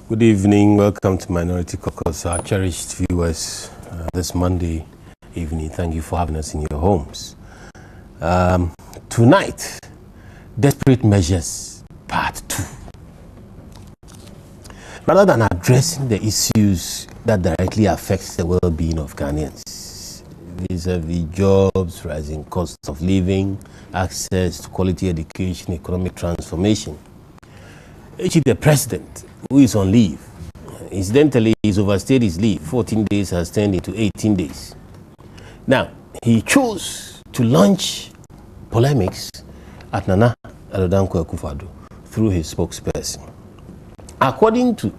Good evening. Welcome to Minority Caucus, our cherished viewers this Monday evening. Thank you for having us in your homes. Tonight, Desperate Measures, Part 2. Rather than addressing the issues that directly affect the well-being of Ghanaians, vis-a-vis jobs, rising costs of living, access to quality education, economic transformation, the president, who is on leave, incidentally, he's overstayed his leave. 14 days has turned into 18 days. Now, he chose to launch polemics at Nana Addo through his spokesperson. According to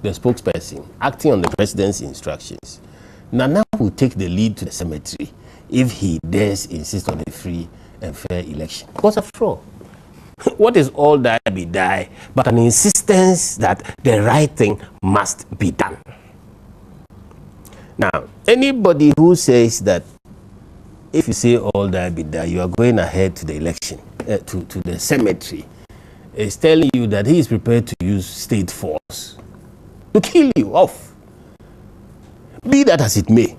the spokesperson, acting on the president's instructions, Nana will take the lead to the cemetery if he dares insist on a free and fair election. Because after all, what is all die be die but an insistence that the right thing must be done? Now, anybody who says that if you say all die be die, you are going ahead to the election, to the cemetery, is telling you that he is prepared to use state force to kill you off. Be that as it may,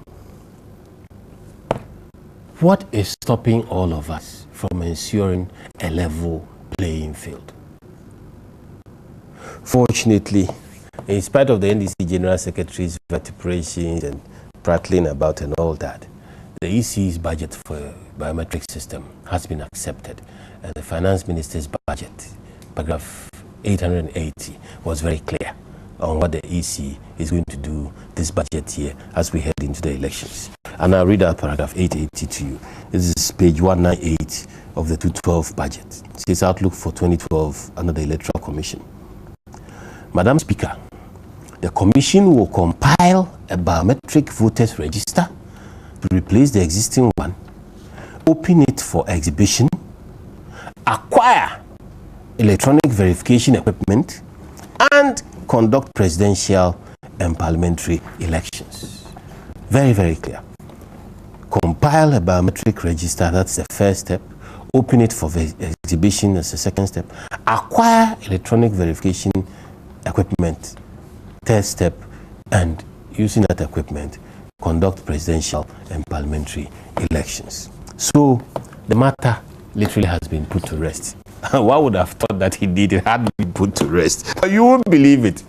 what is stopping all of us from ensuring a level playing field? Fortunately, in spite of the NDC General Secretary's vituperations and prattling about and all that, the EC's budget for a biometric system has been accepted, and the Finance Minister's budget, paragraph 880, was very clear on what the EC is going to do this budget year as we head into the elections. And I'll read out paragraph 880 to you. This is page 198 of the 2012 budget. It says outlook for 2012 under the Electoral Commission. Madam Speaker, the Commission will compile a biometric voters register to replace the existing one, open it for exhibition, acquire electronic verification equipment, and conduct presidential and parliamentary elections. Very, very clear. Compile a biometric register, that's the first step. Open it for exhibition as the second step. Acquire electronic verification equipment, third step. And using that equipment, conduct presidential and parliamentary elections. So the matter literally has been put to rest. One would have thought that indeed it had been put to rest. But you won't believe it.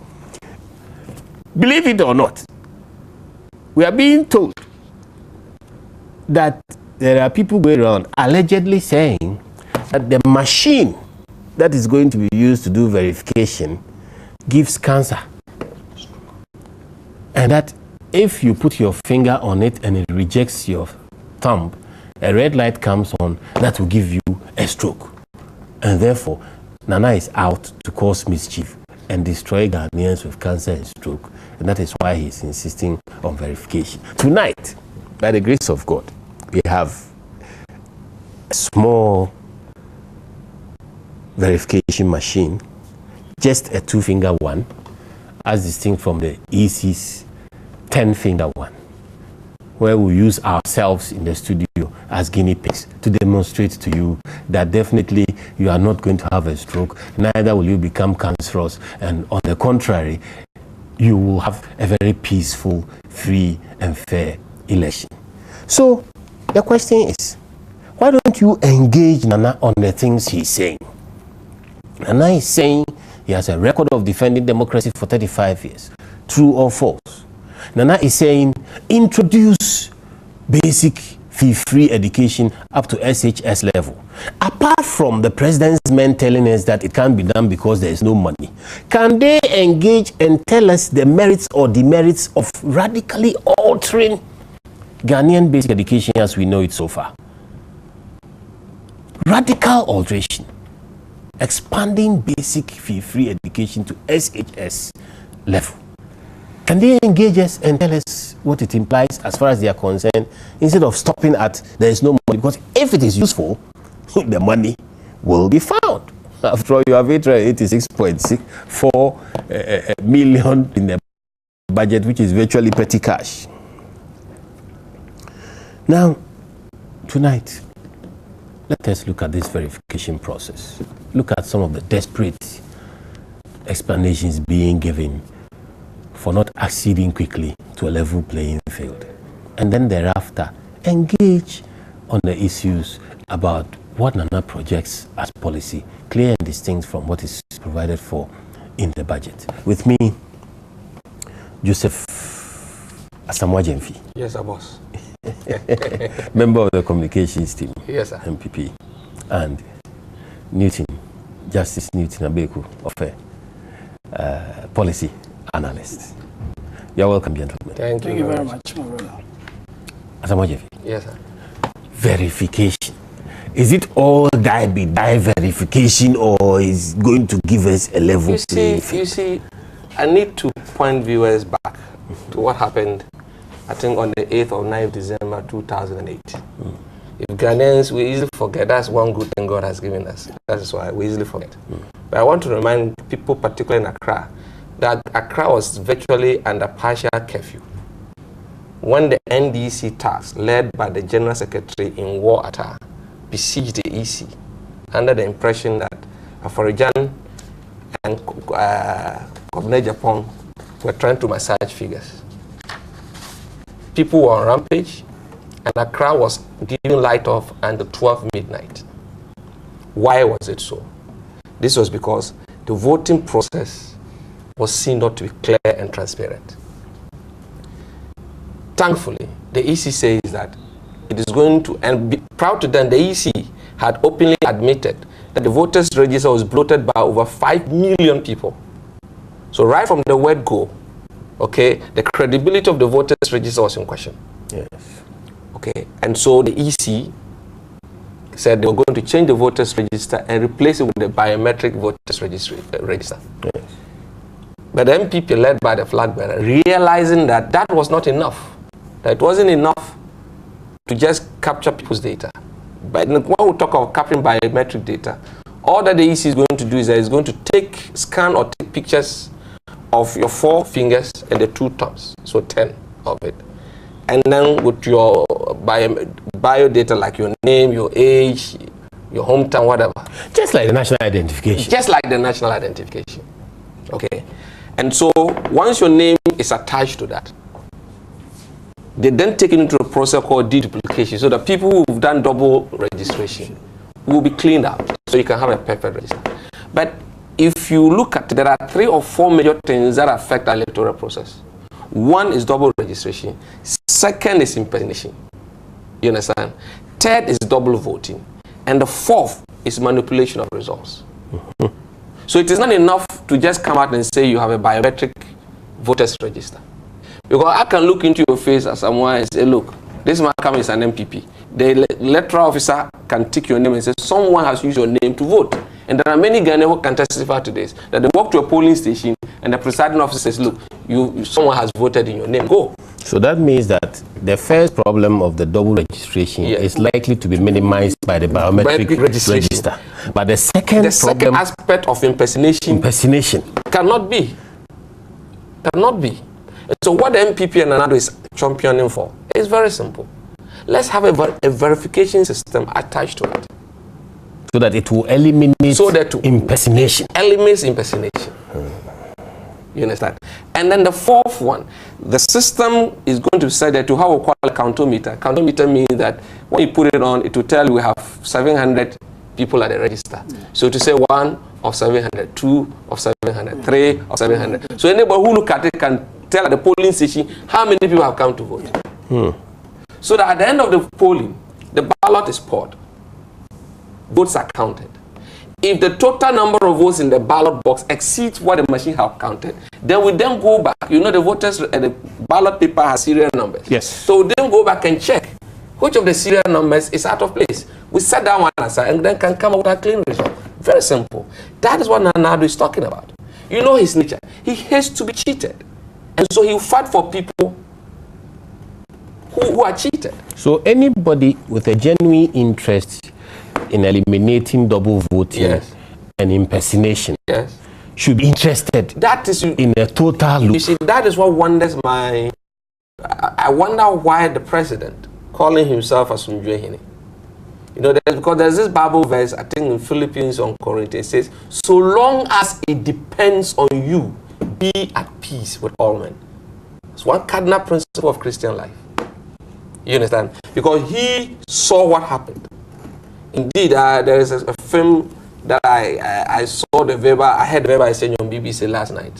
Believe it or not, we are being told that there are people going around allegedly saying that the machine that is going to be used to do verification gives cancer. And that if you put your finger on it and it rejects your thumb, a red light comes on, that will give you a stroke. And therefore, Nana is out to cause mischief and destroy Ghanaians with cancer and stroke. And that is why he's insisting on verification. Tonight, by the grace of God, we have a small verification machine, just a 2-finger one, as distinct from the EC's 10-finger one, where we use ourselves in the studio as guinea pigs to demonstrate to you that definitely you are not going to have a stroke, neither will you become cancerous, and on the contrary, you will have a very peaceful, free and fair election. So the question is, why don't you engage Nana on the things he's saying? Nana is saying he has a record of defending democracy for 35 years. True or false? Nana is saying introduce basic fee-free education up to SHS level. Apart from the president's men telling us that it can't be done because there is no money, can they engage and tell us the merits or demerits of radically altering Ghanaian basic education as we know it so far? Radical alteration. Expanding basic fee-free education to SHS level. Can they engage us and tell us what it implies as far as they are concerned, instead of stopping at there is no money? Because if it is useful, the money will be found. After all, you have 886.64 million in the budget, which is virtually petty cash. Now, tonight, let us look at this verification process. Look at some of the desperate explanations being given for not acceding quickly to a level playing field. And then thereafter, engage on the issues about what Nana projects as policy, clear and distinct from what is provided for in the budget. With me, Joseph Asamoah Gyamfi. Yes, sir, boss. Member of the communications team. Yes, sir. MPP. And Newton, Justice Newton Abeku, of a policy analyst. You're welcome, gentlemen. Thank you very much, my brother. Asamoah Gyamfi. Yes, sir. Verification. Is it all die verification, or is going to give us a level playing field? You see, I need to point viewers back to what happened, I think, on the 8th or 9th December 2008. If Ghanaians, we easily forget. That's one good thing God has given us. That's why we easily forget. But I want to remind people, particularly in Accra, that Accra was virtually under partial curfew when the NDC task, led by the General Secretary in war Atta, besieged the EC under the impression that Aforijan and Governor Japan were trying to massage figures. People were on rampage, and Accra was giving light off until 12 midnight. Why was it so? This was because the voting process was seen not to be clear and transparent. Thankfully, the EC says that it is going to, and be proud to them, the EC had openly admitted that the voters register was bloated by over 5 million people. So right from the word go, okay, the credibility of the voters register was in question. Yes. Okay, and so the EC said they were going to change the voters register and replace it with the biometric voters register. Yes. But the MPP, led by the flag bearer, realizing that that was not enough, that it wasn't enough to just capture people's data. But when we talk of capturing biometric data, all that the EC is going to do is that it's going to scan or take pictures of your 4 fingers and the 2 thumbs, so 10 of it. And then with your bio data, like your name, your age, your hometown, whatever. Just like the national identification. Just like the national identification. Okay. And so once your name is attached to that, they then take it into a process called deduplication, so that people who've done double registration will be cleaned out, so you can have a perfect register. But if you look at it, there are 3 or 4 major things that affect the electoral process. One is double registration. Second is impersonation. You understand? Third is double voting. And the 4th is manipulation of results. So it is not enough to just come out and say you have a biometric voters register. Because I can look into your face as someone and say, look, this man is an MPP. The electoral officer can take your name and say, someone has used your name to vote. And there are many Ghanaians who can testify to this, that they walk to a polling station and the presiding officer says, look, someone has voted in your name, go. So that means that the first problem of the double registration is likely to be minimized by the biometric register. But the second aspect of impersonation cannot be. And so what the MPP and Atta-adoosi is championing for is very simple. Let's have a verification system attached to it, so that it will eliminate impersonation. Eliminates impersonation. You understand? And then the 4th one, the system is going to say that you have what we call a countometer. Countometer means that when you put it on, it will tell you we have 700 people at the register. So to say 1 of 700, 2 of 700, 3 of 700. So anybody who look at it can tell at the polling station how many people have come to vote. So that at the end of the polling, the ballot is poured. Votes are counted. If the total number of votes in the ballot box exceeds what the machine has counted, then we then go back. You know, the voters, the ballot paper has serial numbers. Yes. So we then go back and check which of the serial numbers is out of place. We set that one aside and then can come up with a clean result. Very simple. That is what Atta-adoosi is talking about. You know his nature. He hates to be cheated. And so he will fight for people who are cheated. So anybody with a genuine interest in eliminating double voting and impersonation should be interested in a total look. You see, that is what wonders I wonder why the president calling himself a Sunjuehini. You know, because there's this Bible verse, I think in Philippines on Corinthians, it says, so long as it depends on you, be at peace with all men. It's one cardinal principle of Christian life. You understand? Because he saw what happened. Indeed, there is a film that I saw the Weber, I heard the Weber exchange on BBC last night.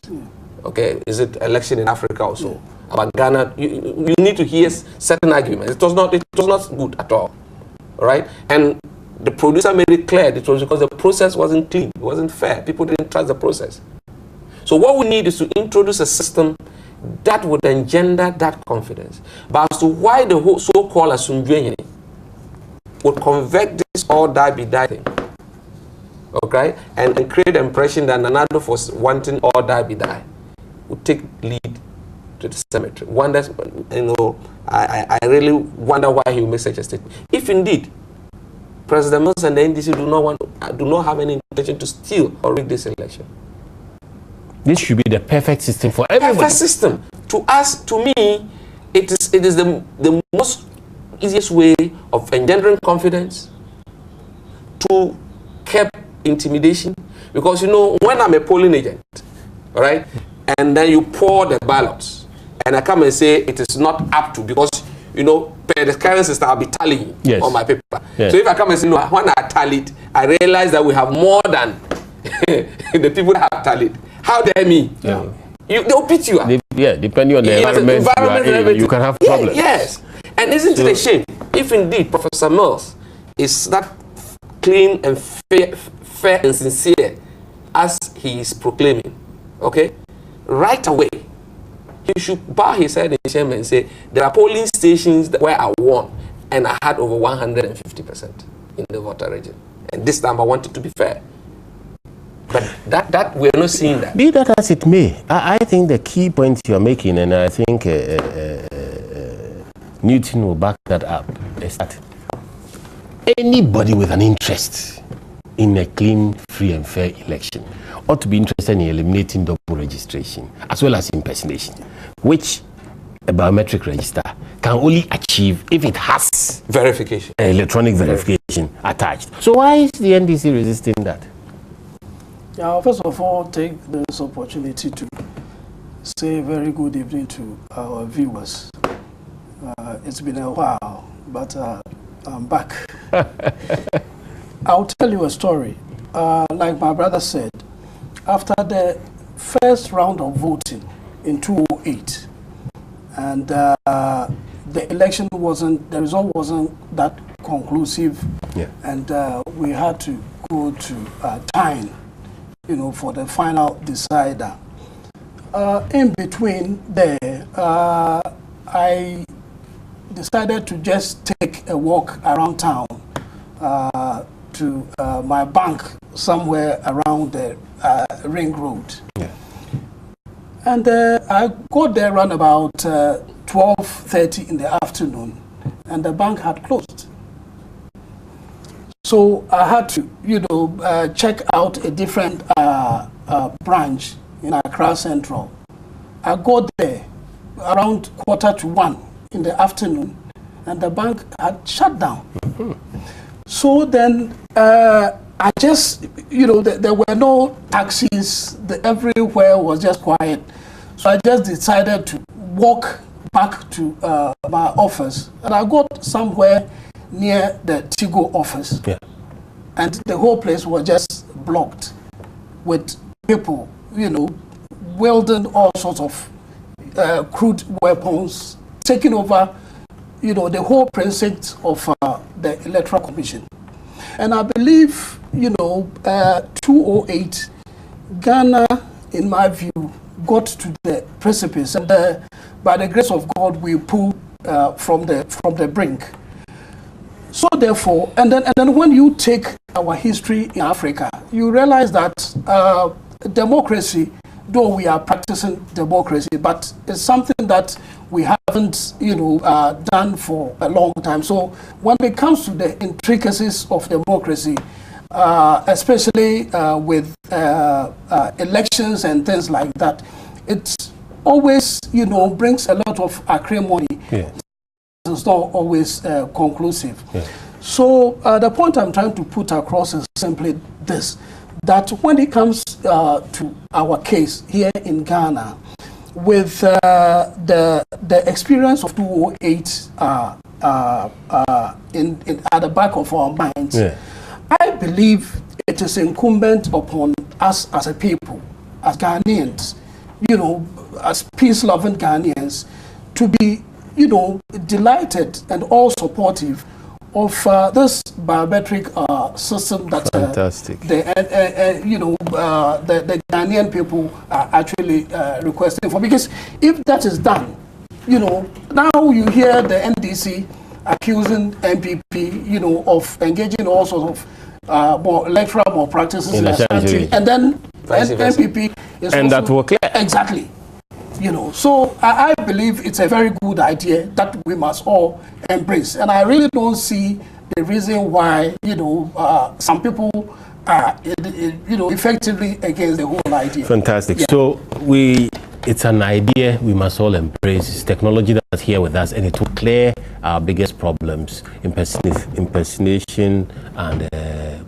Okay, is it election in Africa also? About Ghana, you need to hear certain arguments. It was not good at all. Right? And the producer made it clear it was because the process wasn't clean, it wasn't fair. People didn't trust the process. So what we need is to introduce a system that would engender that confidence. But as to why the whole so-called Asumdwenye would convert this all die be die thing, okay, and create the impression that Nanado was wanting all die be die, would take lead to the cemetery. Wonders, you know, I really wonder why he will make such a statement. If indeed President Mills and the NDC do not have any intention to steal or rig this election, this should be the perfect system for everybody. Perfect system. To us, to me, it is the most easiest way of engendering confidence, to curb intimidation. Because, you know, when I'm a polling agent, right, and then you pour the ballots, and I come and say it is not up to, because, you know, per the current system, I'll be tallying on my paper. Yes. So if I come and say, no, when I tallied, I realize that we have more than the people that have tallied. How dare me? Yeah. They'll beat you up. Depending on the environment you can have problems. Yes. And isn't it a shame if indeed Professor Mills is that clean and fair and sincere as he is proclaiming, okay? Right away, he should bow his head in shame and say, there are polling stations where I won and I had over 150% in the voter region. And this time I wanted to be fair. But that we're not seeing that. Be that as it may, I think the key point you're making, and I think Newton will back that up, is that anybody with an interest in a clean, free and fair election ought to be interested in eliminating double registration as well as impersonation, which a biometric register can only achieve if it has verification, electronic verification attached. So why is the NDC resisting that? Yeah, first of all, take this opportunity to say a very good evening to our viewers. It's been a while, but I'm back. I'll tell you a story. Like my brother said, after the first round of voting in 2008, and the election the result wasn't that conclusive, and we had to go to Tyne, you know, for the final decider. In between there, I decided to just take a walk around town to my bank somewhere around the Ring Road. And I got there around about 12:30 in the afternoon, and the bank had closed. So I had to, you know, check out a different branch in Accra Central. I got there around 1:45 in the afternoon, and the bank had shut down. So then I just, you know, there were no taxis. Everywhere was just quiet. So I just decided to walk back to my office, and I got somewhere near the Tigo office. And the whole place was just blocked with people, you know, wielding all sorts of crude weapons, taking over, you know, the whole precinct of the Electoral Commission. And I believe, you know, 2008, Ghana, in my view, got to the precipice, and by the grace of God, we pulled from the brink. So therefore, and then when you take our history in Africa, you realize that democracy, though we are practicing democracy, but it's something that we haven't, you know, done for a long time. So when it comes to the intricacies of democracy, especially with elections and things like that, it's always, you know, brings a lot of acrimony. It's not always conclusive. So the point I'm trying to put across is simply this, that when it comes to our case here in Ghana, with the experience of 208 at the back of our minds, I believe it is incumbent upon us as a people, as Ghanaians, you know, as peace-loving Ghanaians, to be, you know, delighted and all supportive of this biometric system that the Ghanaian people are actually requesting for. Because if that is done, you know, now you hear the NDC accusing MPP, you know, of engaging in all sorts of more electoral malpractices in the country, and then MPP is and that will clear. Exactly. You know, so I believe it's a very good idea that we must all embrace, and I really don't see the reason why, you know, some people are, you know, effectively against the whole idea. Fantastic. Yeah. So it's an idea we must all embrace. It's technology that's here with us, and it will clear our biggest problems: impersonation and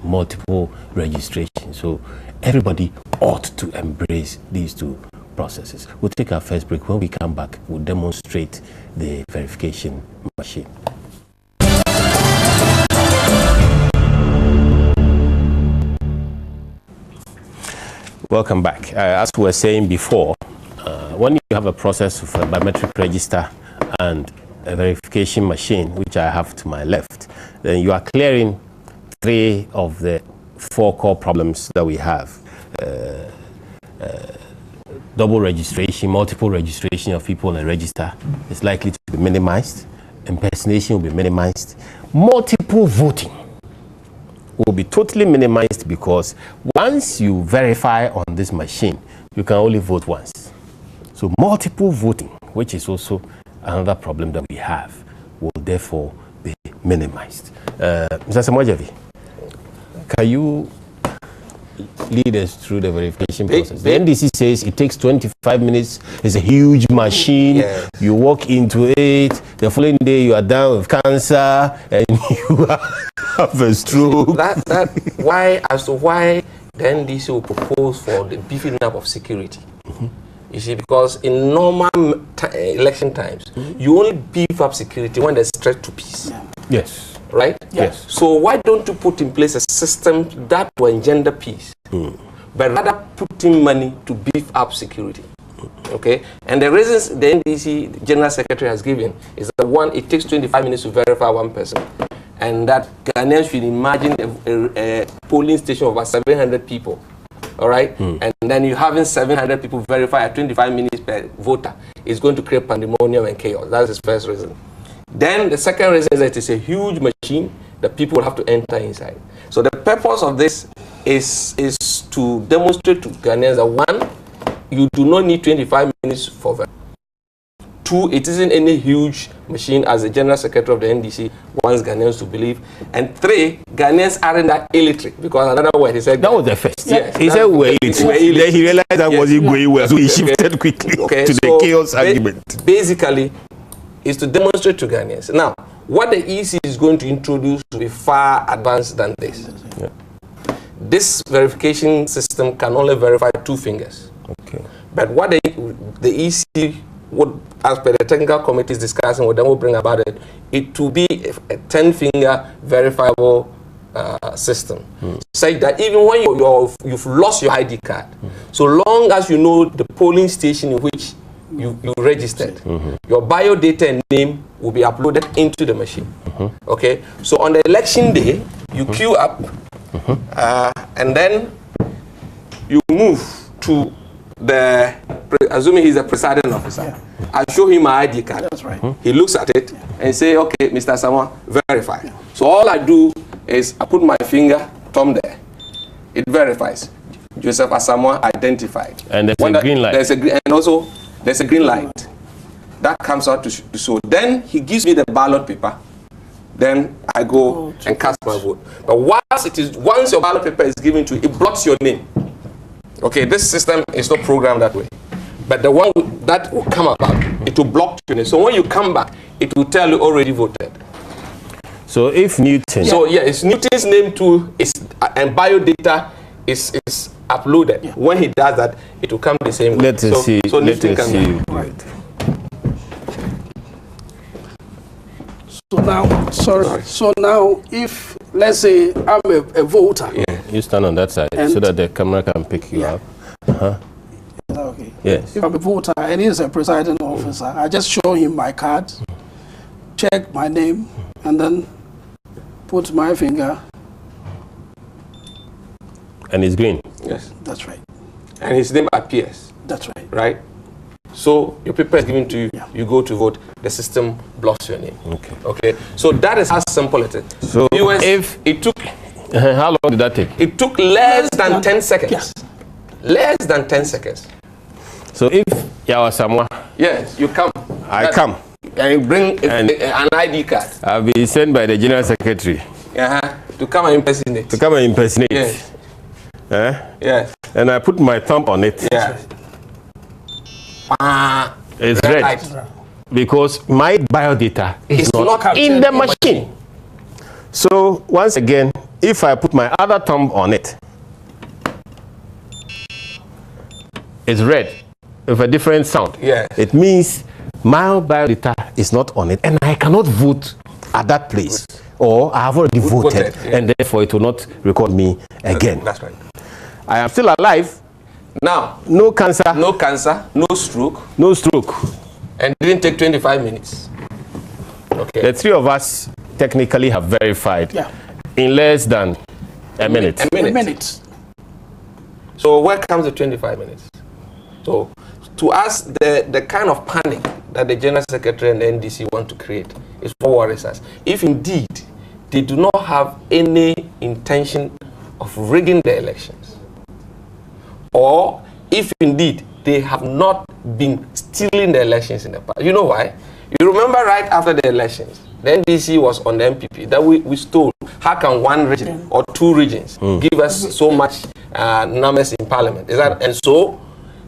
multiple registration. So everybody ought to embrace these two processes. We'll take our first break. When we come back, we'll demonstrate the verification machine. Welcome back. As we were saying before, when you have a process of a biometric register and a verification machine, which I have to my left, then you are clearing 3 of the 4 core problems that we have. Double registration, multiple registration of people in a register is likely to be minimized. Impersonation will be minimized. Multiple voting will be totally minimized, because once you verify on this machine, you can only vote once. So multiple voting, which is also another problem that we have, will therefore be minimized. Mr. Samojavi, can you lead us through the verification process? The NDC says it takes 25 minutes. It's a huge machine. Yes. You walk into it. The following day, you are down with cancer and you have a stroke. As to why the NDC will propose for the beefing up of security. You see, because in normal election times, you only beef up security when there's threat to peace. Yes. Right? Yes. So why don't you put in place a system that will engender peace, but rather putting money to beef up security? Okay? And the reasons the NDC General Secretary has given is that, one, it takes 25 minutes to verify one person, and that Ghanaians should imagine a polling station of about 700 people. All right? And then you having 700 people verify at 25 minutes per voter is going to create pandemonium and chaos. That's his first reason. Then the second reason is that it's a huge machine that people will have to enter inside. So the purpose of this is to demonstrate to Ghanaians that, one, you do not need 25 minutes for verification. 2, it isn't any huge machine, as the General Secretary of the NDC wants Ghanaians to believe. And 3, Ghanaians aren't that illiterate, because another word he said that was the first. Yes, he said we're illiterate. Then he realized that wasn't going well, so he shifted quickly to the chaos argument. Basically, is to demonstrate to Ghanaians. Now, what the EC is going to introduce will be far advanced than this. Yeah. This verification system can only verify 2 fingers. Okay. But what the EC would, as per the technical committee is discussing, what they will bring about it, it will be a 10-finger verifiable system. Say that even when you've lost your ID card, so long as you know the polling station in which you registered, your bio data and name will be uploaded into the machine. Okay, so on the election day, you queue up, and then you move to the, assuming he's a presiding officer, I show him my ID card. That's right. He looks at it and say, okay, Mr. Sama, verify. So all I do is I put my finger, thumb there. It verifies. Joseph Asamoah identified. And there's a green light. And also there's a green light. That comes out to show. Then he gives me the ballot paper. Then I go and cast my vote. But once your ballot paper is given to you, it blocks your name. Okay, this system is not programmed that way. But the one that will come about, it will block your name. So when you come back, it will tell you already voted. So if Newton... So yeah, it's Newton's name too, and bio data is uploaded. Yeah. When he does that, it will come the same way. Let us see. So let us see. Right. So now, sorry. So now, if let's say I'm a voter, you stand on that side so that the camera can pick you up. Okay. Yes. If I'm a voter and he's a presiding officer, I just show him my card, check my name, and then put my finger. And it's green. Yes. That's right. And his name appears. That's right. Right? So your paper is given to you, you go to vote, the system blocks your name. Okay. Okay. So that is how simple it is. So if it took how long did that take? It took less than 10 seconds. Yes. Less than 10 seconds. So if Yawasamwa, yes, you come. I come. And you bring an ID card. I'll be sent by the General Secretary. To come and impersonate. To come and impersonate. Yes. Yes. And I put my thumb on it. Yes. It's red. Because my biodata is not in the machine. So once again, if I put my other thumb on it, it's red with a different sound. Yeah. It means my biodata is not on it, and I cannot vote at that place, or I have already voted, and therefore it will not record me again. That's right. I am still alive. Now, no cancer. No cancer, no stroke. No stroke. And it didn't take 25 minutes. Okay. The three of us technically have verified in less than a minute. A minute. So where comes the 25 minutes? So to us, the kind of panic that the General Secretary and the NDC want to create is what worries us. If indeed they do not have any intention of rigging the elections, or if indeed they have not been stealing the elections in the past. You know why? You remember right after the elections, the NDC was on the MPP that we stole. How can one region or two regions give us so much numbers in parliament? Is that, and so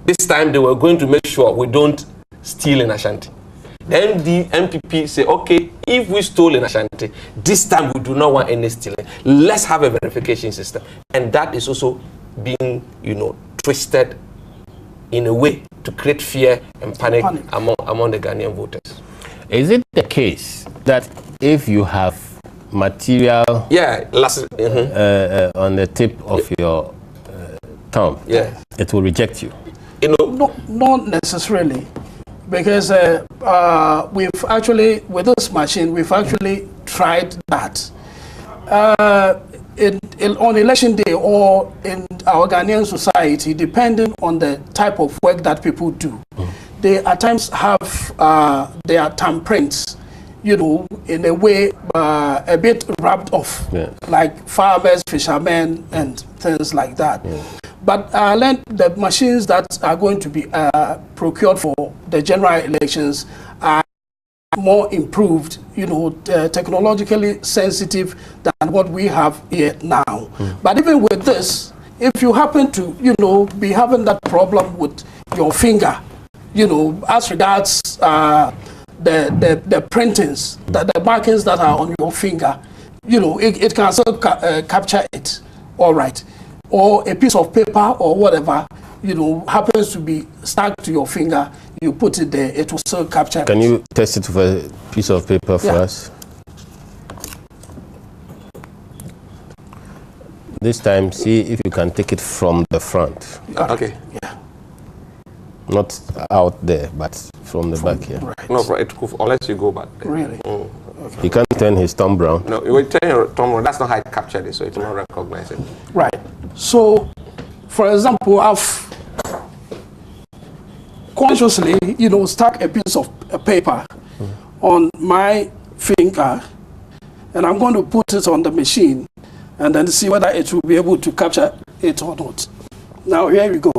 this time they were going to make sure we don't steal in Ashanti. Then the MPP say, okay, if we stole in Ashanti, this time we do not want any stealing. Let's have a verification system. And that is also being, twisted in a way to create fear and panic. Among the Ghanaian voters. Is it the case that if you have material on the tip of your thumb, it will reject you? Not necessarily, because we've actually, with this machine, we've actually tried that. On election day or in our Ghanaian society, depending on the type of work that people do, they at times have their thumbprints, in a way a bit rubbed off, like farmers, fishermen, and things like that. But the machines that are going to be procured for the general elections are more improved, technologically sensitive than what we have here now. But even with this, if you happen to, be having that problem with your finger, as regards the printings, the markings that are on your finger, it can still capture it, all right. Or a piece of paper or whatever, happens to be stuck to your finger, you put it there, it will still capture it. Can you test it with a piece of paper for us? This time, see if you can take it from the front. Okay. Yeah. Not out there, but from the back here. Right. No, unless you go back there. Really? Okay. You can't turn his thumb brown. No, you will turn your thumb brown. That's not how it captured it, so it will not recognize it. Right. So, for example, I've consciously, stuck a piece of paper on my finger, and I'm going to put it on the machine and then see whether it will be able to capture it or not. Now, here we go.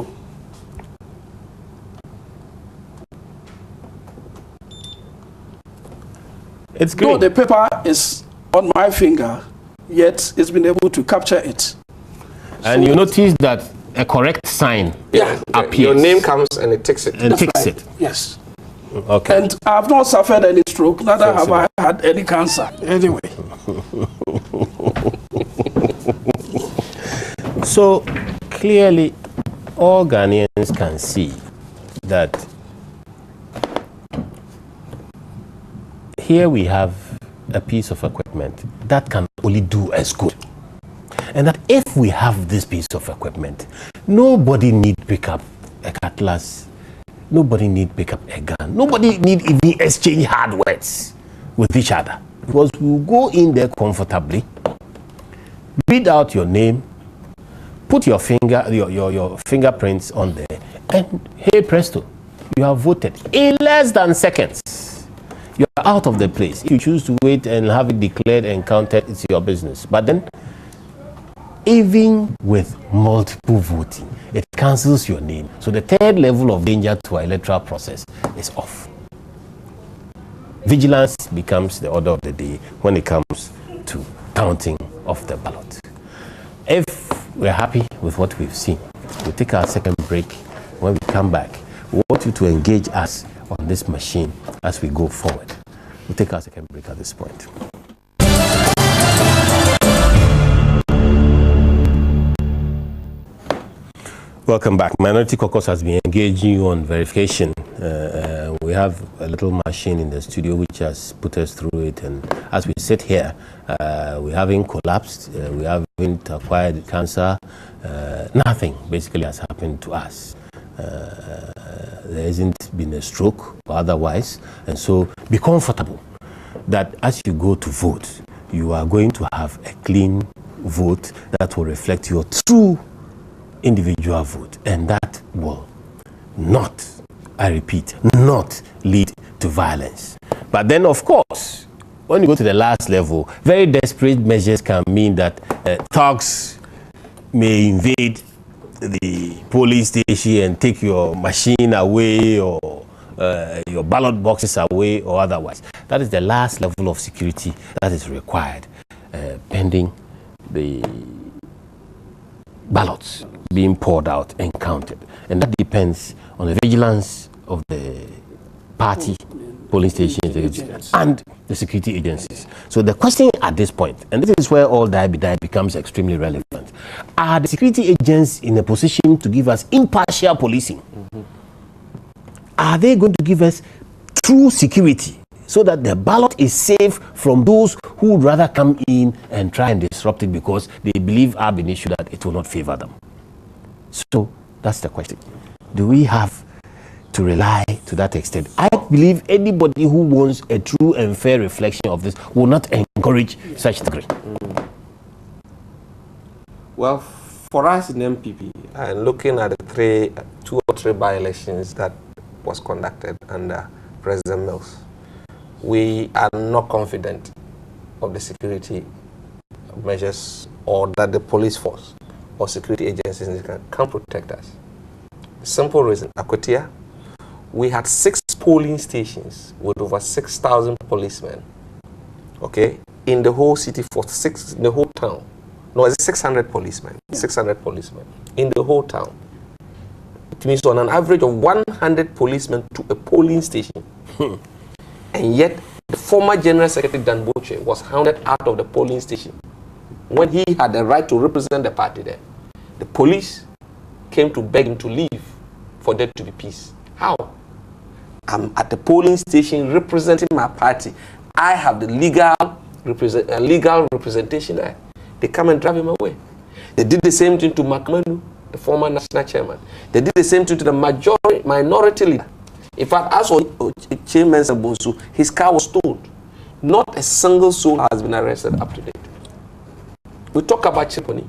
It's green. No, the paper is on my finger, yet it's been able to capture it. And you notice that a correct sign appears. Your name comes and it takes it. And takes it. Yes. Okay. And I've not suffered any stroke, neither have I had any cancer. Anyway. So clearly, all Ghanaians can see that here we have a piece of equipment that can only do as good. And that if we have this piece of equipment, nobody need pick up a cutlass, nobody need pick up a gun, nobody need even exchange hard words with each other. Because we'll go in there comfortably, read out your name, put your fingerprints on there, and hey presto, you have voted in less than seconds. You're out of the place. If you choose to wait and have it declared and counted, it's your business. But then, even with multiple voting, it cancels your name. So the third level of danger to our electoral process is off. Vigilance becomes the order of the day when it comes to counting of the ballot. If we're happy with what we've seen, we'll take our second break. When we come back, we want you to engage us on this machine as we go forward. We'll take our second break at this point. Welcome back. Minority Caucus has been engaging you on verification. We have a little machine in the studio which has put us through it, and as we sit here, we haven't collapsed, we haven't acquired cancer, nothing basically has happened to us. There hasn't been a stroke or otherwise, and so be comfortable that as you go to vote, you are going to have a clean vote that will reflect your true individual vote, and that will not, I repeat, not lead to violence. But then, of course, when you go to the last level, very desperate measures can mean that thugs may invade the polling station and take your machine away, or your ballot boxes away, or otherwise. That is the last level of security that is required, pending the ballots being poured out and counted. And that depends on the vigilance of the party, polling stations, and the security agencies. So the question at this point, and this is where all die becomes extremely relevant, are the security agents in a position to give us impartial policing? Are they going to give us true security so that the ballot is safe from those who would rather come in and try and disrupt it because they believe ab initio that it will not favor them? So that's the question. Do we have to rely to that extent? I believe anybody who wants a true and fair reflection of this will not encourage such degree. Well, for us in MPP, and looking at the two or three by-elections that was conducted under President Mills, we are not confident of the security measures or that the police force or security agencies can protect us. Simple reason, Akotia, we had 6 polling stations with over 6,000 policemen, okay, in the whole city for 6, in the whole town. No, it's 600 policemen, 600 policemen in the whole town. It means on an average of 100 policemen to a polling station. And yet, the former General Secretary Dan Boche was hounded out of the polling station when he had the right to represent the party there. The police came to beg him to leave for there to be peace. How? I'm at the polling station representing my party. I have the legal representation there. They come and drive him away. They did the same thing to McManu, the former national chairman. They did the same thing to the minority leader. In fact, as for Chairman Sabonsu, his car was stolen. Not a single soul has been arrested up to date. We talk about Chiponi.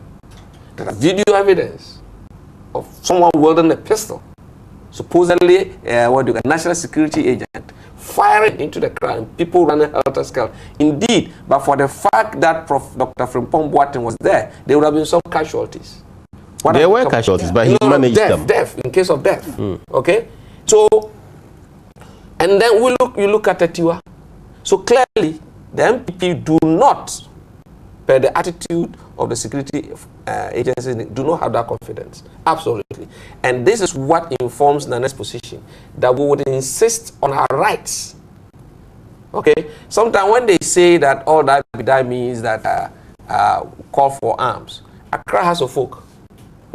There are video evidence of someone wielding a pistol, supposedly a national security agent, firing into the crowd and people running helter-skelter. Indeed, but for the fact that Dr. Frimpong Boateng was there, there would have been some casualties. There were casualties, but he managed them. Death, in case of death. Okay? So, and then you look at Etiwa. So clearly, the MPP do not, per the attitude of the security agencies, do not have that confidence. Absolutely. And this is what informs Nane's position, that we would insist on our rights. Okay? Sometimes when they say that all that means that call for arms, Accra House of Folk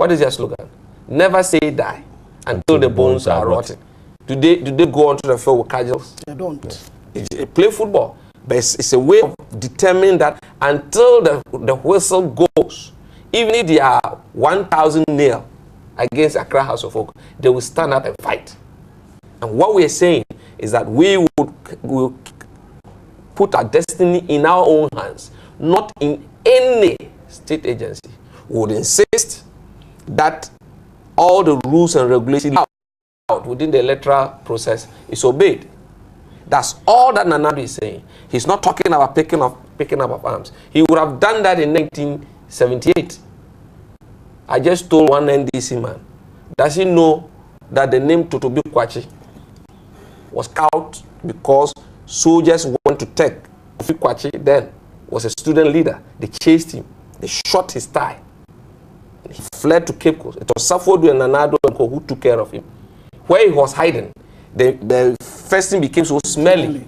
What is their slogan? Never say die until the bones are rotten. Do they go onto the field with cudgels? They don't. They play football, but it's a way of determining that until the whistle goes, even if they are 1,000-0 against Accra House of Oak, they will stand up and fight. And what we are saying is that we will put our destiny in our own hands, not in any state agency. We would insist that all the rules and regulations within the electoral process is obeyed. That's all that Nana Addo is saying. He's not talking about picking up of arms. He would have done that in 1978. I just told one NDC man, does he know that the name Totobi Kwachi was out because soldiers went to take Kofi Kwachi, then was a student leader. They chased him. They shot his thigh. He fled to Cape Coast. It was Safodu and Nana Addo and Co who took care of him. Where he was hiding, the first thing became so smelly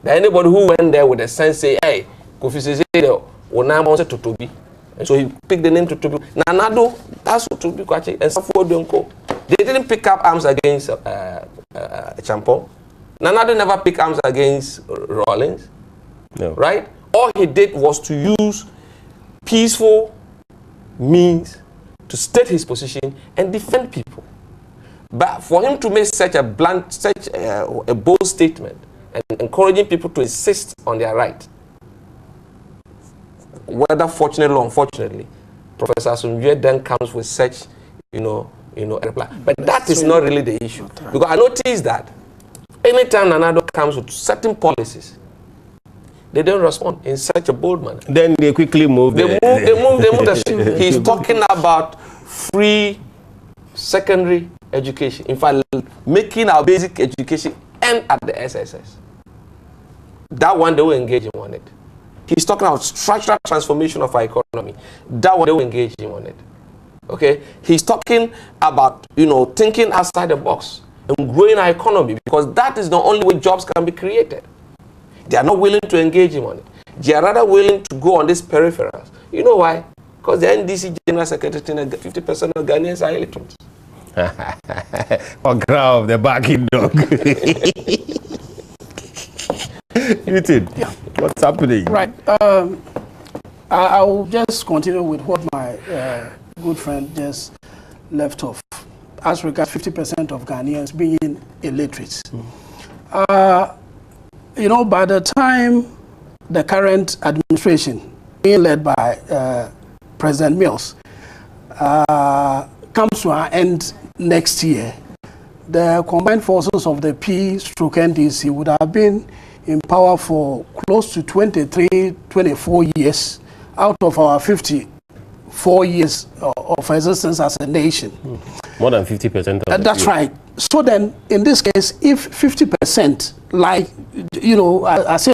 that anybody who went there with a sense say, hey, Kofi says, Totobi. And so he picked the name Totobi. Nana Addo, that's Totobi Kwachi, and Safodu and Co. They didn't pick up arms against Champon. Nana Addo never picked arms against Rawlings. No. Right? All he did was to use peaceful means to state his position and defend people. But for him to make such a blunt, such a bold statement and encouraging people to insist on their right, whether fortunately or unfortunately, Professor Asumdue then comes with such, a reply. But that is not really the issue. Because I noticed that anytime Nana Addo comes with certain policies, they don't respond in such a bold manner. Then they quickly move. They move the ship. He's talking about free secondary education. In fact, making our basic education end at the SSS. That one they will engage him on it. He's talking about structural transformation of our economy. That one they will engage him on it. Okay? He's talking about, thinking outside the box and growing our economy, because that is the only way jobs can be created. They are not willing to engage him on it. They are rather willing to go on these peripherals. You know why? Because the NDC General Secretary, 50% of Ghanaians are illiterate. Or grab the backing dog. What's happening? Right. I will just continue with what my good friend just left off. As regards 50% of Ghanaians being illiterate. By the time the current administration, being led by President Mills, comes to an end next year, the combined forces of the P/NDC would have been in power for close to 23, 24 years out of our 54 years of existence as a nation. More than 50% of that's right. So then, in this case, if 50%, like, Atta-adoosi,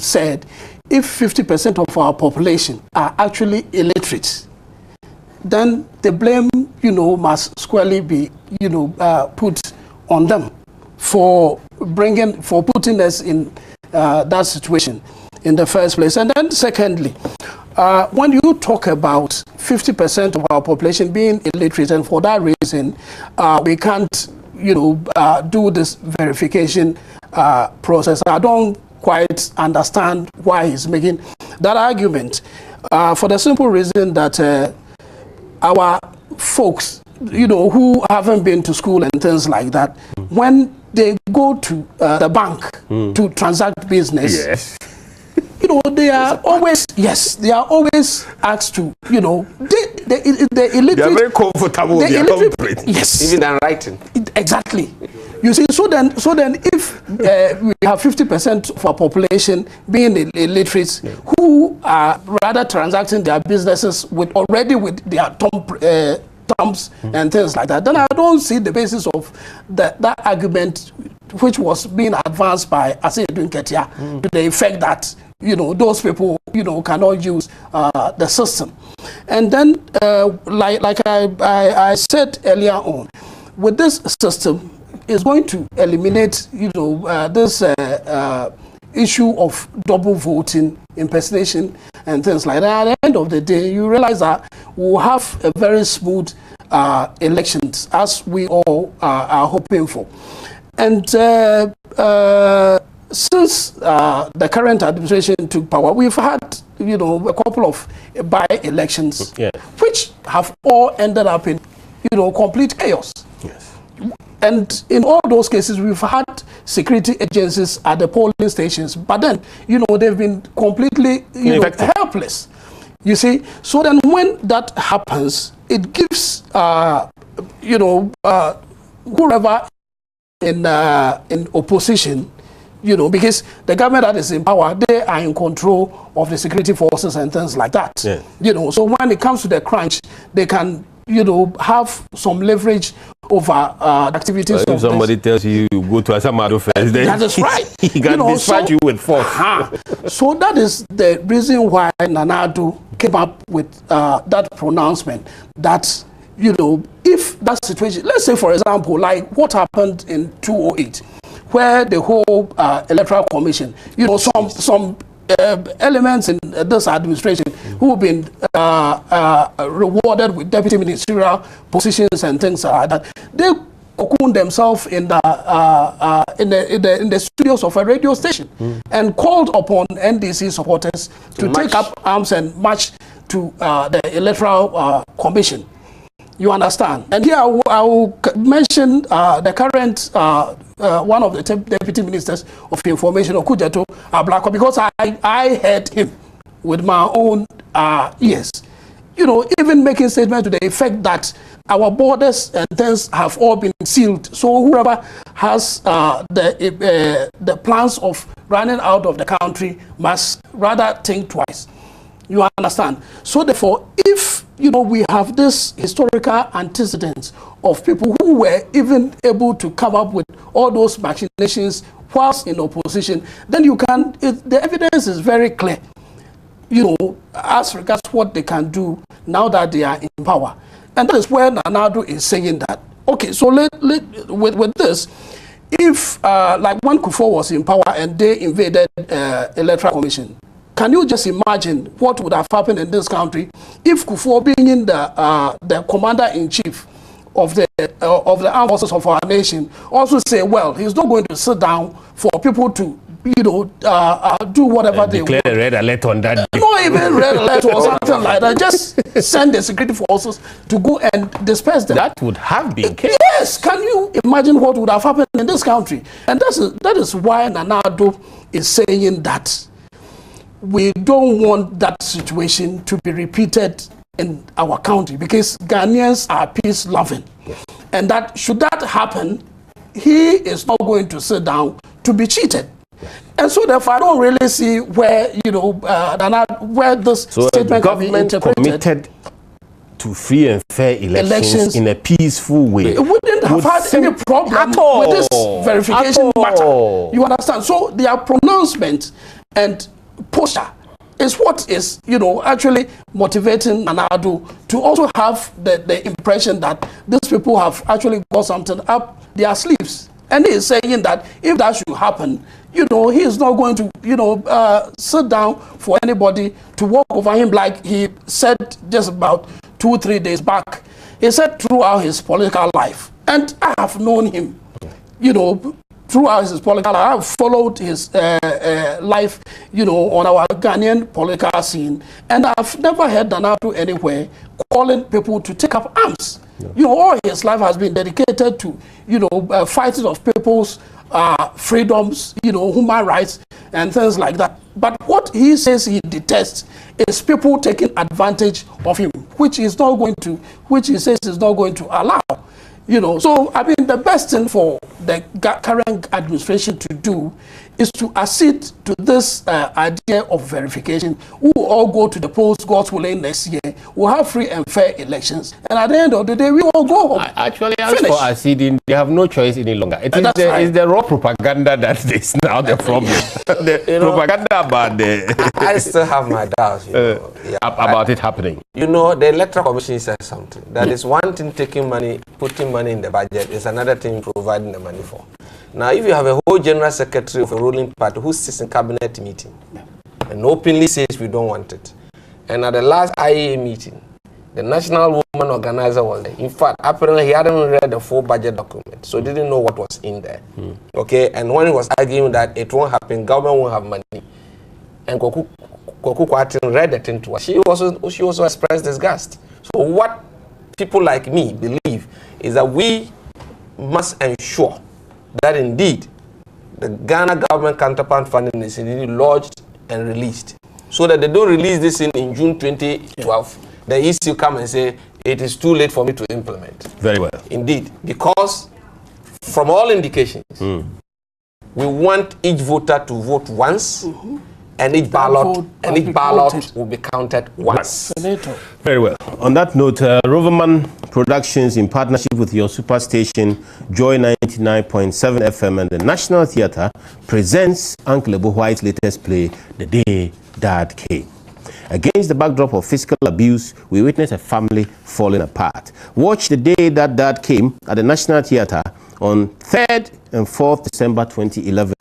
said, if 50% of our population are actually illiterate, then the blame, must squarely be, put on them for putting us in that situation in the first place. And then secondly, when you talk about 50% of our population being illiterate, and for that reason, we can't, do this verification process, I don't quite understand why he's making that argument. For the simple reason that our folks, who haven't been to school and things like that, when they go to the bank to transact business, yes, they are always, they are always asked to, the illiterate. They are very comfortable with their illiterate. Yes. Even than writing. Exactly. You see, so then if we have 50% of our population being illiterate, who are rather transacting their businesses with their thumbs and things like that, then I don't see the basis of that argument which was being advanced by Atta-adoosi to the effect that those people cannot use the system. And then like I said earlier on, with this system is going to eliminate this issue of double voting, impersonation, and things like that. At the end of the day, you realize that we'll have a very smooth elections, as we all are hoping for. And since the current administration took power, we've had, you know, a couple of by-elections, which have all ended up in, you know, complete chaos. Yes. And in all those cases, we've had security agencies at the polling stations, but then, you know, they've been completely, you know, helpless. You see, so then when that happens, it gives, you know, whoever in opposition, you know, because the government that is in power, they are in control of the security forces and things like that. Yeah. You know, so when it comes to the crunch, they can, you know, have some leverage over activities. If somebody tells you go to Asamado first, then that is right. He can dispatch you with force. So that is the reason why Nana Addo came up with that pronouncement that, you know, if that situation, let's say for example, like what happened in 2008, where the whole electoral commission, you know, some elements in this administration who have been rewarded with deputy ministerial positions and things like that, they cocooned themselves in the studios of a radio station and called upon NDC supporters to take up arms and march to the electoral commission. You understand? And here I will mention the current one of the deputy ministers of information, Okujeto Ablako, because I heard him with my own ears. You know, even making statement to the effect that our borders and things have all been sealed. So whoever has the plans of running out of the country must rather think twice. You understand? So therefore, if, you know, we have this historical antecedents of people who were even able to come up with all those machinations whilst in opposition, then you can, the evidence is very clear, you know, as regards what they can do now that they are in power. And that is where Nana Addo is saying that, okay, so with this, if, like when Kufuor was in power and they invaded electoral commission, can you just imagine what would have happened in this country if Kufuor, being the commander-in-chief of the armed forces of our nation, also say, well, he's not going to sit down for people to, you know, do whatever they want. Declare a red alert on that day. Not even red alert or something like that. Just send the security forces to go and disperse them. That would have been chaos. Yes, can you imagine what would have happened in this country? And that is why Nana Addo is saying that we don't want that situation to be repeated in our country, because Ghanaians are peace-loving. Yes. And that should that happen, he is not going to sit down to be cheated. Yes. And so therefore, I don't really see where, you know, where this statement can be interpreted. Committed to free and fair elections in a peaceful way. It wouldn't have had any problem with this verification matter. You understand? So their pronouncement and posture is what is, you know, actually motivating Nana Addo to also have the impression that these people have actually got something up their sleeves. And he is saying that if that should happen, you know, he is not going to, you know, sit down for anybody to walk over him, like he said just about 2-3 days back. He said throughout his political life, and I have known him, you know, throughout his political life. I've followed his life, you know, on our Ghanaian political scene, and I've never heard Nana Addo anywhere calling people to take up arms. No. You know, all his life has been dedicated to, you know, fighting of people's freedoms, you know, human rights and things like that. But what he says he detests is people taking advantage of him, which he says is not going to allow. You know, so I mean, the best thing for the current administration to do is to accede to this idea of verification. We will all go to the polls, God's willing, next year. We'll have free and fair elections. And at the end of the day, we all go home. Actually, as for acceding, they have no choice any longer. It's the raw propaganda that is now the problem. The propaganda about the... I still have my doubts, you know, about it happening. You know, the Electoral Commission says something. That is one thing taking money, putting money in the budget, is another thing providing the money for. Now, if you have a whole general secretary of a ruling party who sits in cabinet meeting and openly says we don't want it, and at the last IEA meeting, the National Women Organizer was there. In fact, apparently he hadn't read the full budget document, so didn't know what was in there. Okay, and when he was arguing that it won't happen, government won't have money, and Koku Kwatin read the thing to her, she also expressed disgust. So what people like me believe is that we must ensure that indeed the Ghana government counterpart funding is indeed lodged and released, so that they don't release this in June 2012. Yeah. The EC come and say it is too late for me to implement. Very well. Indeed, because from all indications, we want each voter to vote once, and each ballot will be counted once. Very well. On that note, Roverman Productions, in partnership with your superstation Joy 99.7 FM and the National Theatre, presents Uncle Ebo White's latest play, The Day Dad Came. Against the backdrop of physical abuse, we witness a family falling apart. Watch The Day That Dad Came at the National Theatre on 3rd and 4th December 2011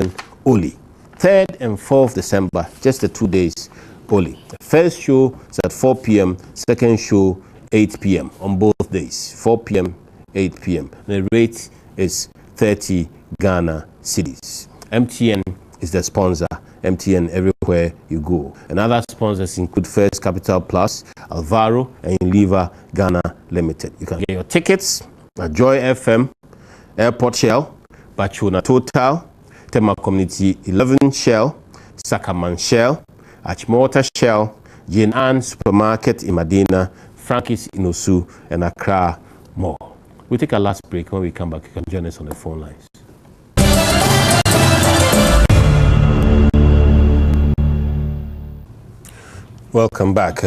only. 3rd and 4th December, just the 2 days only. The first show is at 4 p.m., second show 8 p.m. on both days, 4 p.m., 8 p.m. The rate is 30 Ghana cedis. MTN is the sponsor. MTN everywhere you go. And other sponsors include First Capital Plus, Alvaro, and Unilever Ghana Limited. You can get your tickets at Joy FM, Airport Shell, Bachuna Total, Tema Community 11 Shell, Sakaman Shell, Achimota Shell, Jane Ann Supermarket in Medina, Frankie's in Osu, and Accra Mall. We'll take a last break. When we come back, you can join us on the phone lines. Welcome back.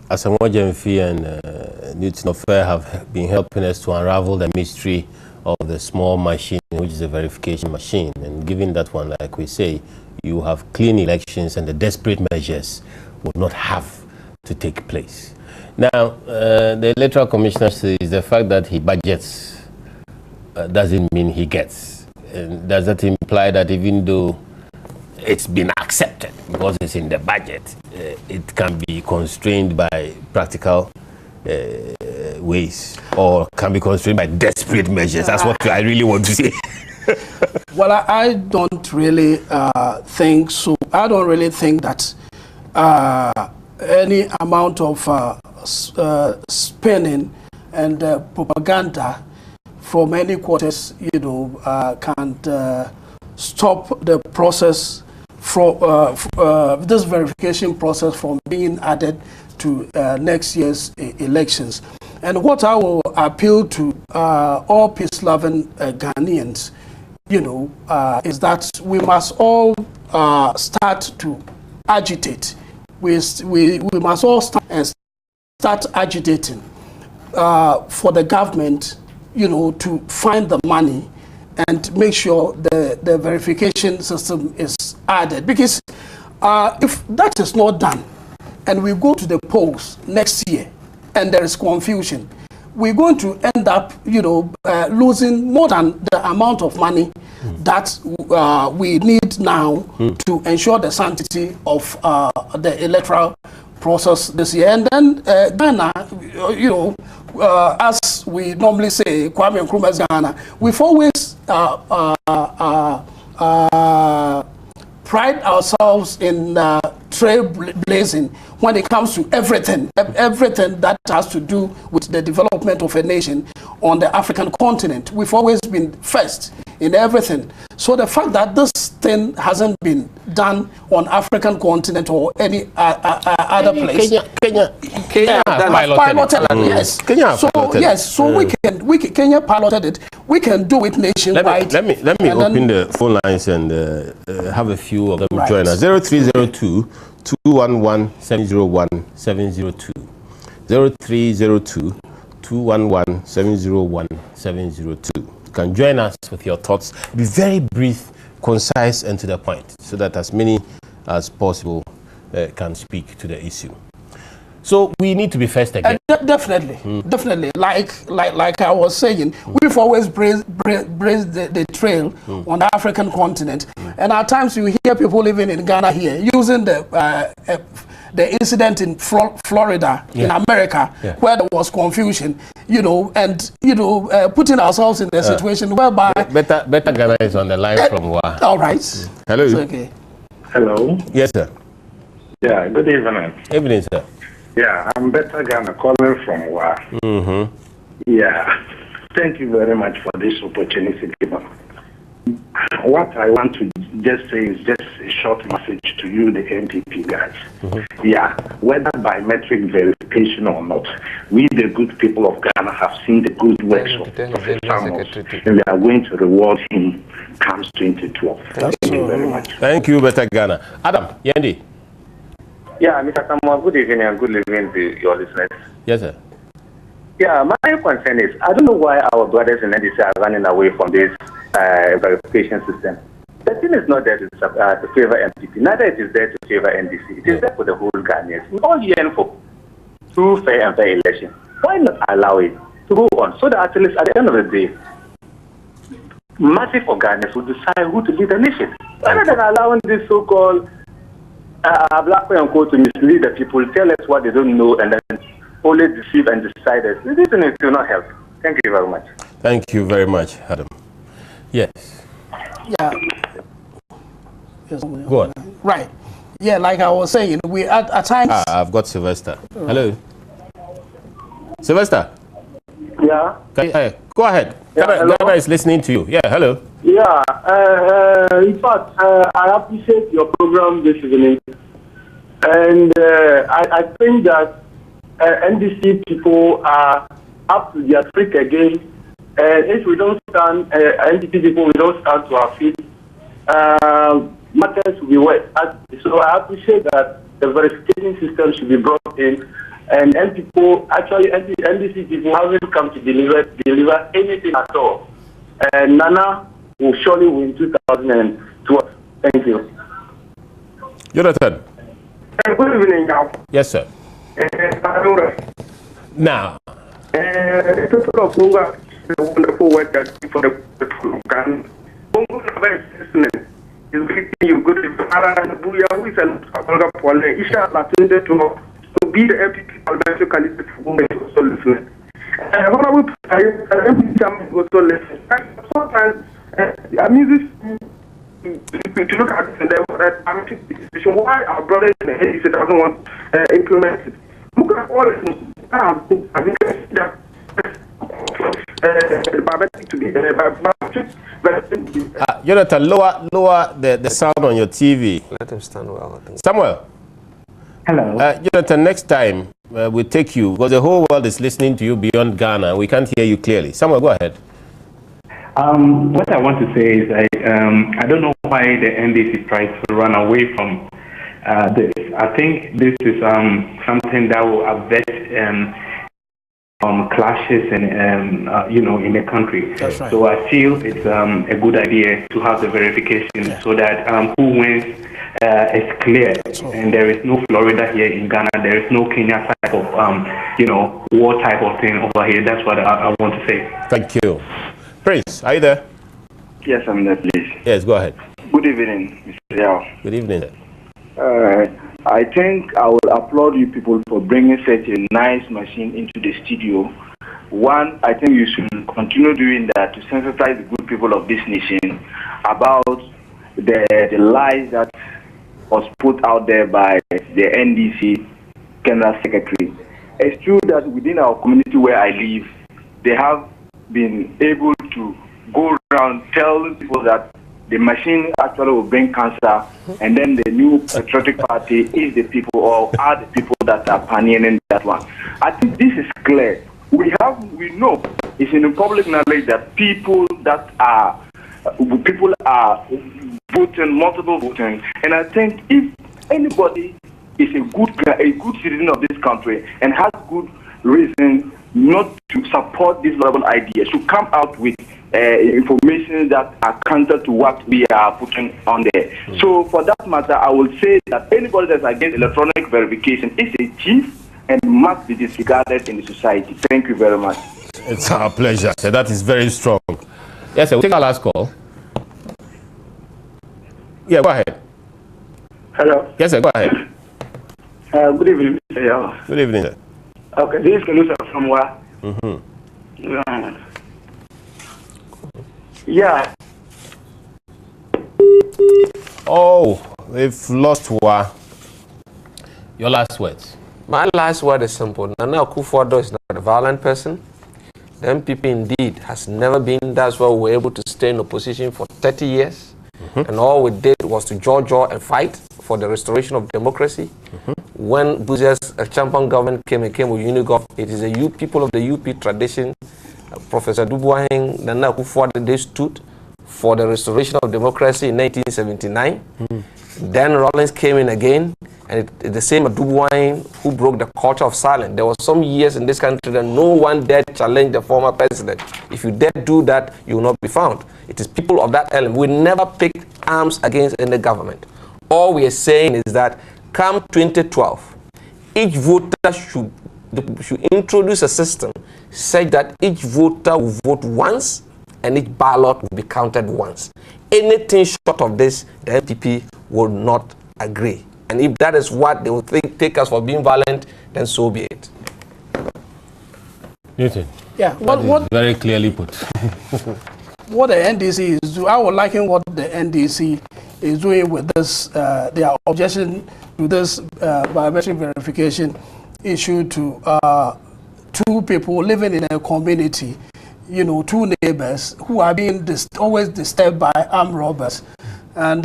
Asamoah Gyamfi and Newton Ofer have been helping us to unravel the mystery of the small machine, which is a verification machine. And given that one, like we say, you have clean elections and the desperate measures will not have to take place. Now, the Electoral Commissioner says the fact that he budgets doesn't mean he gets. And does that imply that even though it's been accepted because it's in the budget, it can be constrained by practical ways, or can be constrained by desperate measures? That's what I really want to say. Well, I don't really think so. I don't really think that any amount of spending and propaganda from any quarters, can stop the process from this verification process from being added to next year's elections. And what I will appeal to all peace-loving Ghanaians, is that we must all start to agitate. We must all start agitating for the government, to find the money and make sure the verification system is added. Because if that is not done, and we go to the polls next year, and there is confusion, we're going to end up, losing more than the amount of money that we need now to ensure the sanctity of the electoral process this year. And then Ghana, as we normally say, Kwame Nkrumah's Ghana, we've always pride ourselves in trailblazing when it comes to everything that has to do with the development of a nation on the African continent. We've always been first in everything. So the fact that this thing hasn't been done on African continent or any other place, Kenya piloted it. Yes. Kenya piloted. Yes. So Kenya piloted it. We can do it nationwide. Let me open the phone lines and have a few of them join us. 0302 211 701 702. 0302 211 701 702. You can join us with your thoughts. Be very brief, concise, and to the point, so that as many as possible can speak to the issue. So we need to be first again. Definitely, definitely. Like I was saying, we've always blazed the trail on the African continent, and at times you hear people living in Ghana here using the incident in Florida, in America, where there was confusion, you know, and putting ourselves in a situation whereby better Ghana is on the line from Wa. All right. Hello. It's okay. Hello. Yes, sir. Yeah. Good evening. Evening, sir. Yeah, I'm Better Ghana calling from Wa. Yeah. Thank you very much for this opportunity. What I want to just say is just a short message to you, the NPP guys. Yeah, whether biometric verification or not, we, the good people of Ghana, have seen the good works of Samuel, and we are going to reward him comes 2012. Thank you very much. Thank you, Better Ghana. Adam, Yendi. Yeah, Mr. Samuel, good evening and good evening to your listeners. Yes, sir. Yeah, my concern is, I don't know why our brothers in NDC are running away from this verification system. The thing is not there to favor MPP, neither it is there to favor NDC. It is there for the whole Ghanaians. We all yearn for true, fair and fair election. Why not allow it to go on so that at least at the end of the day, massive Ghanaians will decide who to lead the nation, rather than allowing this so-called black and quote to mislead the people, tell us what they don't know, and then only deceive and decide us. This will not help. Thank you very much. Thank you very much, Adam. Yes. Yeah. Go on. Right. Yeah, like I was saying, we at times. I've got Sylvester. Hello. Sylvester. Yeah. Go ahead. Yeah, Ghana is listening to you. Yeah, hello. Yeah. In fact, I appreciate your program this evening. And I think that NDC people are up to their trick again. And if we don't stand, NDC people, we don't stand to our feet, matters will be worse. So I appreciate that the verification system should be brought in. And NDC people haven't come to deliver anything at all. And Nana will surely win 2012. Thank you. Jonathan. Good evening, now. Yes, sir. Now. Wonderful work that you for the people of Ghana. Is greeting you good evening. To be the MPP parliamentary candidate for women is also listening. Honorable MPP also listening. Sometimes it amuses to look at this and then situation why our brothers in the NDC doesn't want to implement it. Look at all Jonathan, lower the sound on your TV. Let him stand well, I think. Samuel. Hello. Jonathan, next time we take you, because the whole world is listening to you beyond Ghana. We can't hear you clearly. Samuel, go ahead. What I want to say is I don't know why the NDC tries to run away from this. I think this is something that will avert clashes and in the country. That's right. So I feel it's a good idea to have the verification so that who wins is clear, and there is no Florida here in Ghana. There is no Kenya type of war type of thing over here. That's what I want to say. Thank you. Prince, are you there? Yes, I'm there, please. Yes, go ahead. Good evening, Mr. Yao. Good evening. I think I will applaud you people for bringing such a nice machine into the studio. One, I think you should continue doing that to sensitize the good people of this nation about the lies that was put out there by the NDC General Secretary. It's true that within our community where I live, they have been able to go around telling people that the machine actually will bring cancer, and then the new patriotic party is the people or are the people that are pioneering that one. I think this is clear. We know it's in the public knowledge that people are voting, multiple voting, and I think if anybody is a good citizen of this country and has good reason not to support this novel idea, should come out with information that are counter to what we are putting on there. So for that matter, I will say that anybody that's against electronic verification is a thief and must be disregarded in the society. Thank you very much. It's our pleasure. So that is very strong. Yes, sir, we'll take our last call. Yeah, go ahead. Hello. Yes, sir, go ahead. Good evening, Mr. Yao. Good evening, sir. Okay, this is Kalusa from where? Yeah. Oh, we've lost Wa. Your last words. My last word is simple. Nana Akufo-Addo is not a violent person. The MPP indeed has never been. That's why we were able to stay in opposition for 30 years. And all we did was to jaw and fight for the restoration of democracy. When Buzia's champion government came with Unigov, it is the people of the UP tradition. Professor Debunking, Nana Akufo-Addo, they stood for the restoration of democracy in 1979. Then Rawlings came in again, and the same Debunking who broke the culture of silence. There were some years in this country that no one dared challenge the former president. If you dare do that, you will not be found. It is people of that element. We never picked arms against any government. All we are saying is that come 2012, each voter should introduce a system such that each voter will vote once and each ballot will be counted once. Anything short of this, the MPP will not agree. And if that is what they will take us for being violent, then so be it. Newton. Yeah, what very clearly put. What the NDC is doing, I would liken what the NDC is doing with this, their objection to this biometric verification issue to two people living in a community, you know, two neighbors who are being always disturbed by armed robbers. And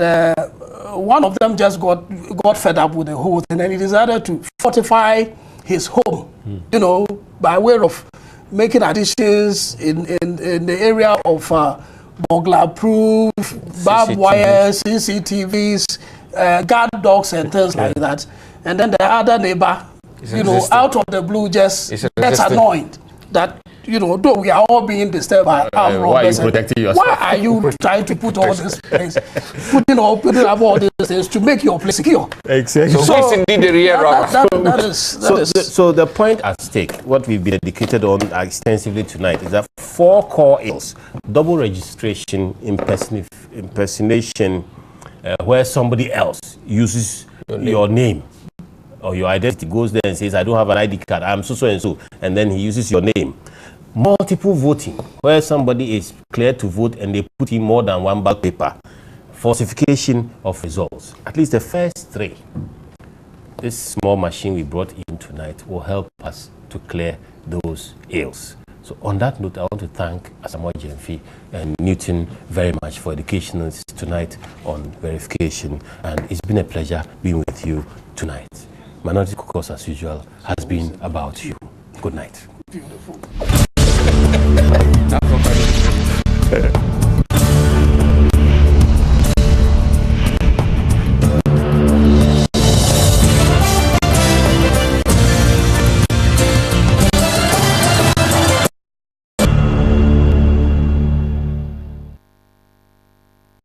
one of them just got fed up with the whole thing, and he decided to fortify his home, you know, by way of making additions in the area of burglar-proof, barbed wires, CCTVs, guard dogs and things like that. And then the other neighbor, you know, out of the blue just gets annoyed that, you know, though we are all being disturbed by armed robbers. Why are you protecting yourself? Why are you trying to put all this place, putting up all these things to make your place secure? Exactly. So who is indeed the real robber? So the point at stake, what we've been dedicated on extensively tonight, is that 4 core ills: double registration, impersonation, where somebody else uses your name or your identity, goes there and says, I don't have an ID card, I'm so and so, and then he uses your name. Multiple voting, where somebody is cleared to vote and they put in more than one ballot paper. Falsification of results. At least the first 3. This small machine we brought in tonight will help us to clear those ills. So on that note, I want to thank Asamoah Gyamfi and Newton very much for educationals tonight on verification. And it's been a pleasure being with you tonight. Minority Caucus, as usual, has been about you. Good night. Beautiful.